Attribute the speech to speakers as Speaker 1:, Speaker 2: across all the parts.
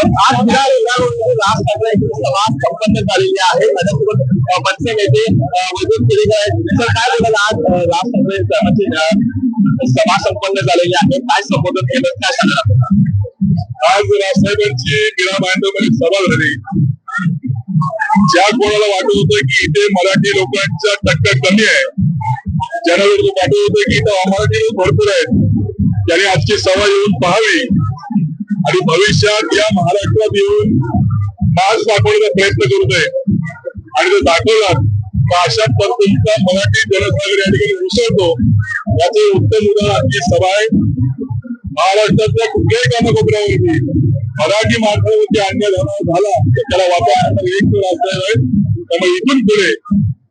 Speaker 1: आज राज ठाकरे सभा संपन्न झालेली आहे. माझ्यासोबत मनसे नेते वैभव खेडेकर आहेत. सर, काय बोलाल, आज राज ठाकरे सभा संपन्न झालेली आहे, काय संबोधन केलं, काय सांगणार?
Speaker 2: आज राजसाहेबांची मीरा भाईंदरमध्ये सभा झाली. ज्या कोणाला वाटत होतं की इथे मराठी लोकांचा टक्का कमी आहे, ज्यांना वाटत होतं की इथं अमराठी लोक भरपूर आहेत, त्यांनी आजची सभा येऊन पाहावी आणि भविष्यात या महाराष्ट्रात येऊन मास दाखवण्याचा प्रयत्न करत आहे. आणि जर दाखवला तर अशा पद्धतीचा मराठी जनसागर या ठिकाणी उसळतो, याचे उत्तम उदाहरण आजची सभा आहे. महाराष्ट्रातल्या कुठल्याही कानाकोपऱ्यावरती मराठी माणसावरती अन्याय झाला तर त्याला वापरण्याचा एक राजसाहेब आहे. त्यामुळे इथून पुढे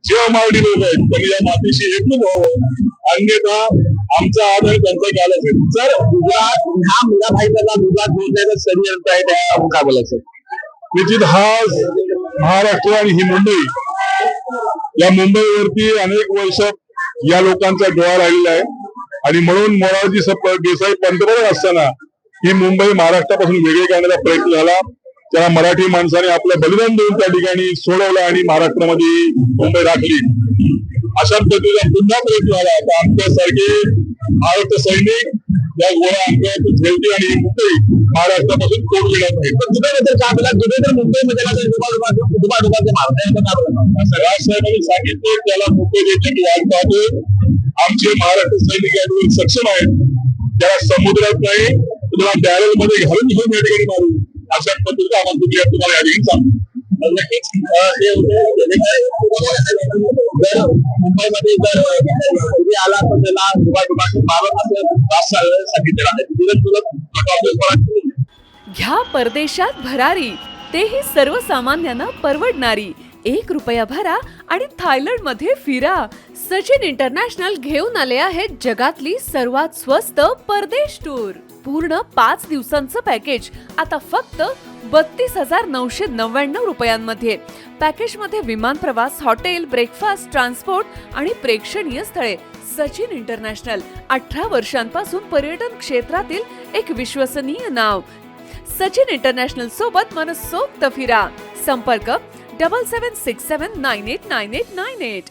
Speaker 2: जेव्हा मराठी लोक आहेत त्यांनी या मातीशी एकूण व्हावं, अन्यथा आमचा आदर त्यांचा घ्यायला असेल.
Speaker 1: सर, गुजरात हा मीरा भाईंदरला गुजरात जोडण्याचं षडयंत्र आहे, त्याच्यावर काय बोलायचं?
Speaker 2: निश्चित हा महाराष्ट्र आणि ही मुंबई, या मुंबईवरती अनेक वर्ष या लोकांचा डोळा राहिलेला आहे. आणि म्हणून मोरारजी देसाई पंतप्रधान असताना ही मुंबई महाराष्ट्रापासून वेगळी करण्याचा प्रयत्न झाला. त्याला मराठी माणसाने आपलं बलिदान देऊन त्या ठिकाणी सोडवलं आणि महाराष्ट्रामध्ये मुंबई राखली. अशा पद्धतीचा पुन्हा प्रयत्न झाला. आता आमच्यासारखे महाराष्ट्र सैनिक या गोळा अंगावर ठेवते आणि मुंबई महाराष्ट्रापासून तोड घेणार नाही.
Speaker 1: पण तुम्ही तर मुंबईमध्ये
Speaker 2: राजसाहेबांनी सांगितलं त्याला मुंबई देखील वाट पाहतो. आमचे महाराष्ट्र सैनिक यावर सक्षम आहेत. त्याला समुद्रात नाही त्याला बॅरल मध्ये घालून घेऊन या ठिकाणी मारू, अशा पद्धतीचा आम्हाला तुम्हाला या ठिकाणी सांगतो.
Speaker 1: नक्कीच मुंबईमध्ये जर तुम्ही आला तर त्याला
Speaker 3: घ्या परदेशात भरारी, तेही सर्वसामान्यांना परवडणारी. 1 रुपया भरा आणि थायलंड मध्ये फिरा. सचिन इंटरनॅशनल घेऊन आले आहेत जगातली सर्वात स्वस्त परदेश टूर. पूर्ण 5 दिवसांचं पॅकेज आता फक्त 32,999 रुपयांमध्ये. पॅकेज मध्ये विमान प्रवास, हॉटेल, ब्रेकफास्ट, ट्रान्सपोर्ट आणि प्रेक्षणीय स्थळे. सचिन इंटरनॅशनल 18 वर्षांपासून पर्यटन क्षेत्रातील एक विश्वसनीय नाव. सचिन इंटरनॅशनल सोबत मनसोक्त फिरा. संपर्क 7767989898.